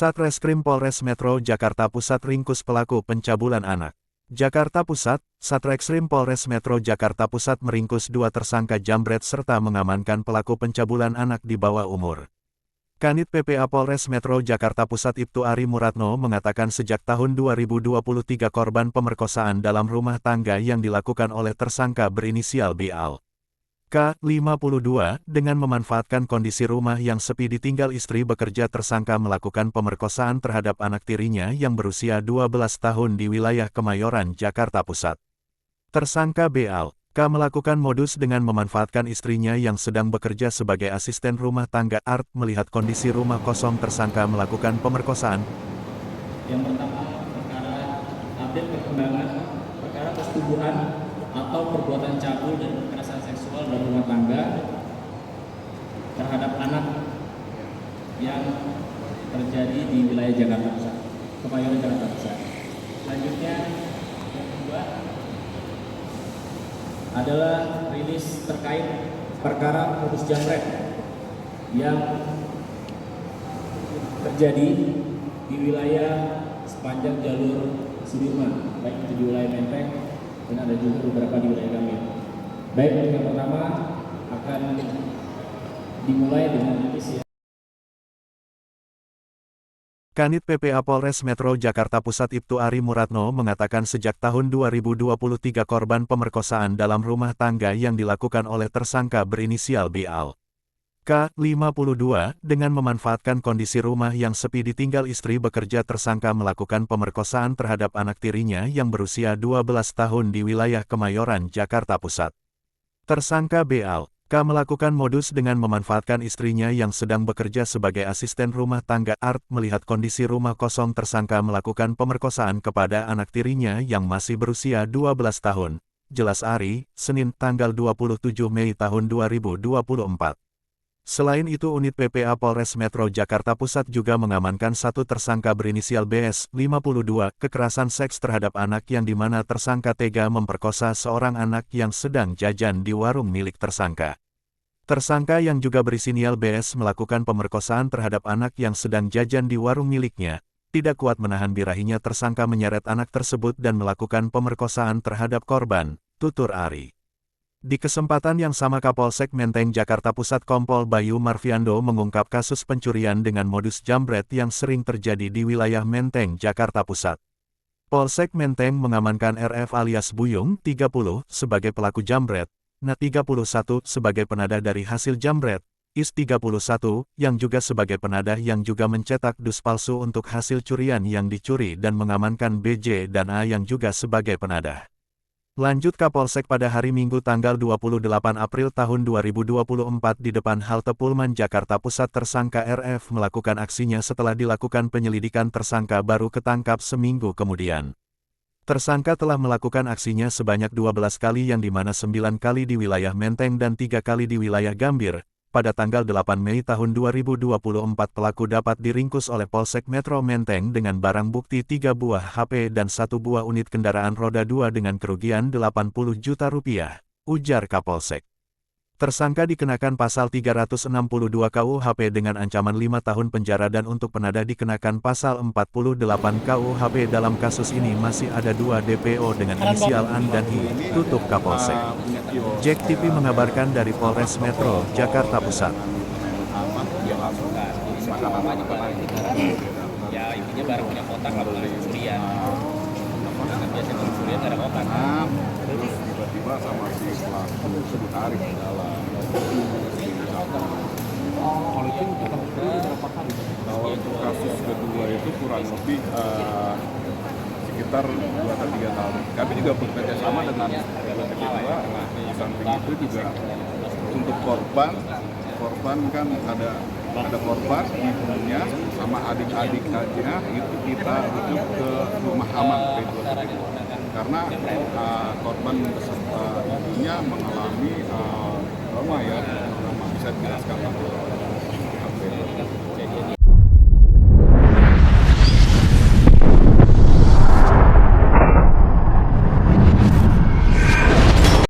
Satreskrim Polres Metro Jakarta Pusat ringkus pelaku pencabulan anak. Jakarta Pusat, Satreskrim Polres Metro Jakarta Pusat meringkus 2 tersangka jambret serta mengamankan pelaku pencabulan anak di bawah umur. Kanit PPA Polres Metro Jakarta Pusat Ibtu Ari Muratno mengatakan sejak tahun 2023 korban pemerkosaan dalam rumah tangga yang dilakukan oleh tersangka berinisial BAL. K. 52, dengan memanfaatkan kondisi rumah yang sepi ditinggal istri bekerja, tersangka melakukan pemerkosaan terhadap anak tirinya yang berusia 12 tahun di wilayah Kemayoran, Jakarta Pusat. Tersangka BAL, K melakukan modus dengan memanfaatkan istrinya yang sedang bekerja sebagai asisten rumah tangga. Art melihat kondisi rumah kosong, tersangka melakukan pemerkosaan. Yang pertama, perkara update perkembangan perkara persetubuhan atau perbuatan cabul dan kekerasan seksual dalam rumah tangga terhadap anak yang terjadi di wilayah Jakarta Pusat, Kemayoran, Jakarta Pusat. Selanjutnya, yang kedua adalah rilis terkait perkara modus jambret yang terjadi di wilayah sepanjang jalur Sudirman, baik itu di wilayah Menteng dan ada juga beberapa di wilayah Gambir. Baik, yang pertama akan dimulai dengan rilis ya. Kanit PPA Polres Metro Jakarta Pusat Ibtu Ari Muratno mengatakan sejak tahun 2023 korban pemerkosaan dalam rumah tangga yang dilakukan oleh tersangka berinisial BAL. K. 52, dengan memanfaatkan kondisi rumah yang sepi ditinggal istri bekerja, tersangka melakukan pemerkosaan terhadap anak tirinya yang berusia 12 tahun di wilayah Kemayoran, Jakarta Pusat. Tersangka BAL, K melakukan modus dengan memanfaatkan istrinya yang sedang bekerja sebagai asisten rumah tangga. Art melihat kondisi rumah kosong, tersangka melakukan pemerkosaan kepada anak tirinya yang masih berusia 12 tahun. Jelas Ari, Senin tanggal 27 Mei tahun 2024. Selain itu, unit PPA Polres Metro Jakarta Pusat juga mengamankan 1 tersangka berinisial BS, 52, kekerasan seks terhadap anak yang dimana tersangka tega memperkosa seorang anak yang sedang jajan di warung milik tersangka. Tersangka yang juga berinisial BS melakukan pemerkosaan terhadap anak yang sedang jajan di warung miliknya. Tidak kuat menahan birahinya, tersangka menyeret anak tersebut dan melakukan pemerkosaan terhadap korban, tutur Ari. Di kesempatan yang sama, Kapolsek Menteng Jakarta Pusat Kompol Bayu Marviando mengungkap kasus pencurian dengan modus jambret yang sering terjadi di wilayah Menteng, Jakarta Pusat. Polsek Menteng mengamankan RF alias Buyung, 30, sebagai pelaku jambret, Na 31 sebagai penadah dari hasil jambret, Is 31, yang juga sebagai penadah yang juga mencetak dus palsu untuk hasil curian yang dicuri, dan mengamankan BJ dan A yang juga sebagai penadah. Lanjut, Kapolsek pada hari Minggu tanggal 28 April tahun 2024 di depan halte Pullman Jakarta Pusat, tersangka RF melakukan aksinya setelah dilakukan penyelidikan. Tersangka baru ketangkap seminggu kemudian. Tersangka telah melakukan aksinya sebanyak 12 kali, yang dimana 9 kali di wilayah Menteng dan 3 kali di wilayah Gambir. Pada tanggal 8 Mei tahun 2024 pelaku dapat diringkus oleh Polsek Metro Menteng dengan barang bukti 3 buah HP dan 1 buah unit kendaraan roda 2 dengan kerugian Rp80 juta, ujar Kapolsek. Tersangka dikenakan pasal 362 KUHP dengan ancaman 5 tahun penjara, dan untuk penadah dikenakan pasal 48 KUHP. Dalam kasus ini masih ada 2 DPO dengan inisial AN dan I, tutup Kapolsek. Jack TV mengabarkan dari Polres Metro Jakarta Pusat. Ya intinya barang punya kotak lah, bukan curian. Biasanya curian nggak ada kotak. Terus tiba-tiba sama si pelaku ditarik ke dalam. Kalau itu kita berapa kali? Kalau kasus kedua itu kurang lebih sekitar 2 atau 3 tahun. Kami juga bekerja sama dengan kedua. Di samping itu juga untuk korban kan ada korban, ibunya sama adik-adiknya itu kita rujuk ke rumah aman karena korban beserta ibunya mengalami trauma ya, bisa dijelaskan.